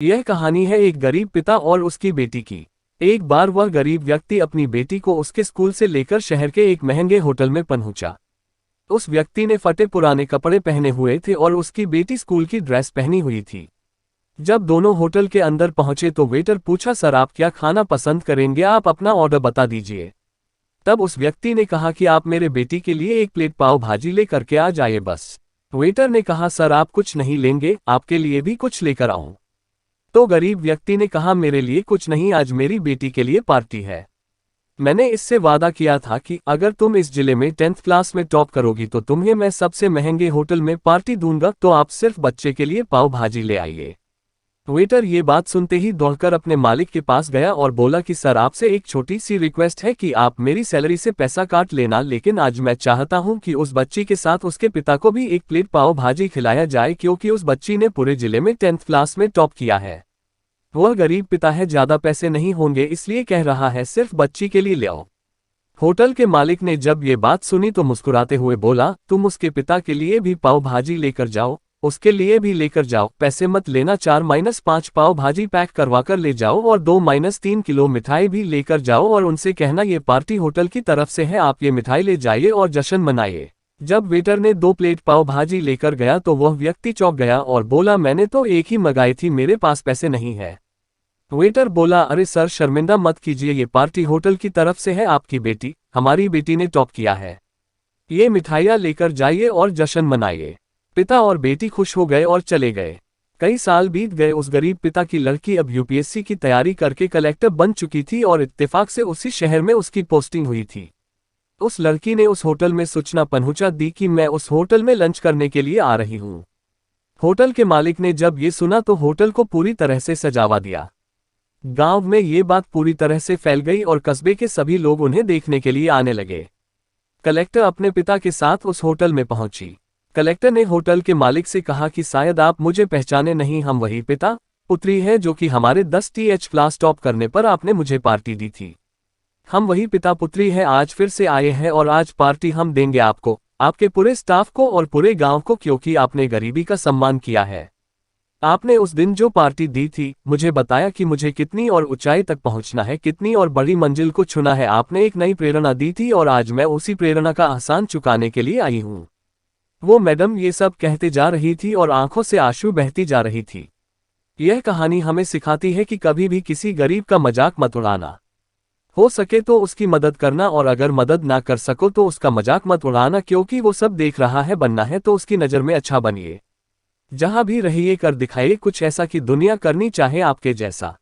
यह कहानी है एक गरीब पिता और उसकी बेटी की। एक बार वह गरीब व्यक्ति अपनी बेटी को उसके स्कूल से लेकर शहर के एक महंगे होटल में पहुंचा। उस व्यक्ति ने फटे पुराने कपड़े पहने हुए थे और उसकी बेटी स्कूल की ड्रेस पहनी हुई थी। जब दोनों होटल के अंदर पहुंचे तो वेटर पूछा, सर आप क्या खाना पसंद करेंगे, आप अपना ऑर्डर बता दीजिए। तब उस व्यक्ति ने कहा कि आप मेरे बेटी के लिए एक प्लेट पाव भाजी लेकर के आ जाइए बस। वेटर ने कहा, सर आप कुछ नहीं लेंगे, आपके लिए भी कुछ लेकर आऊं। तो गरीब व्यक्ति ने कहा, मेरे लिए कुछ नहीं, आज मेरी बेटी के लिए पार्टी है। मैंने इससे वादा किया था कि अगर तुम इस जिले में 10th क्लास में टॉप करोगी तो तुम्हें मैं सबसे महंगे होटल में पार्टी दूंगा, तो आप सिर्फ बच्चे के लिए पाव भाजी ले आइए। वेटर ये बात सुनते ही दौड़कर अपने मालिक के पास गया और बोला कि सर आपसे एक छोटी सी रिक्वेस्ट है कि आप मेरी सैलरी से पैसा काट लेना, लेकिन आज मैं चाहता हूं कि उस बच्ची के साथ उसके पिता को भी एक प्लेट पाव भाजी खिलाया जाए, क्योंकि उस बच्ची ने पूरे जिले में 10th क्लास में टॉप किया है। वह गरीब पिता है, ज्यादा पैसे नहीं होंगे इसलिए कह रहा है, सिर्फ बच्ची के लिए ले आओ। होटल के मालिक ने जब ये बात सुनी तो मुस्कुराते हुए बोला, तुम उसके पिता के लिए भी पाव भाजी लेकर जाओ, उसके लिए भी लेकर जाओ, पैसे मत लेना, 4-5 पाव भाजी पैक करवा कर ले जाओ और 2-3 किलो मिठाई भी लेकर जाओ और उनसे कहना ये पार्टी होटल की तरफ से है, आप ये मिठाई ले जाइए और जश्न मनाइए। जब वेटर ने 2 प्लेट पाव भाजी लेकर गया तो वह व्यक्ति चौंक गया और बोला, मैंने तो एक ही मंगाई थी, मेरे पास पैसे नहीं है। वेटर बोला, अरे सर शर्मिंदा मत कीजिए, ये पार्टी होटल की तरफ से है, आपकी बेटी, हमारी बेटी ने टॉप किया है, ये मिठाइयाँ लेकर जाइए और जश्न मनाइए। पिता और बेटी खुश हो गए और चले गए। कई साल बीत गए। उस गरीब पिता की लड़की अब यूपीएससी की तैयारी करके कलेक्टर बन चुकी थी और इत्तेफाक से उसी शहर में उसकी पोस्टिंग हुई थी। उस लड़की ने उस होटल में सूचना पहुंचा दी कि मैं उस होटल में लंच करने के लिए आ रही हूं। होटल के मालिक ने जब ये सुना तो होटल को पूरी तरह से सजावा दिया। गांव में ये बात पूरी तरह से फैल गई और कस्बे के सभी लोग उन्हें देखने के लिए आने लगे। कलेक्टर अपने पिता के साथ उस होटल में पहुंची। कलेक्टर ने होटल के मालिक से कहा कि शायद आप मुझे पहचाने नहीं, हम वही पिता पुत्री है जो कि हमारे 10th क्लास टॉप करने पर आपने मुझे पार्टी दी थी। हम वही पिता पुत्री है, आज फिर से आए हैं और आज पार्टी हम देंगे आपको, आपके पूरे स्टाफ को और पूरे गांव को, क्योंकि आपने गरीबी का सम्मान किया है। आपने उस दिन जो पार्टी दी थी, मुझे बताया कि मुझे कितनी और ऊंचाई तक पहुंचना है, कितनी और बड़ी मंजिल को छूना है। आपने एक नई प्रेरणा दी थी और आज मैं उसी प्रेरणा का एहसान चुकाने के लिए आई हूं। वो मैडम ये सब कहते जा रही थी और आंखों से आंसू बहती जा रही थी। यह कहानी हमें सिखाती है कि कभी भी किसी गरीब का मजाक मत उड़ाना। हो सके तो उसकी मदद करना, और अगर मदद ना कर सको तो उसका मजाक मत उड़ाना, क्योंकि वो सब देख रहा है। बनना है तो उसकी नज़र में अच्छा बनिए। जहां भी रहिए कर दिखाइए कुछ ऐसा कि दुनिया करनी चाहे आपके जैसा।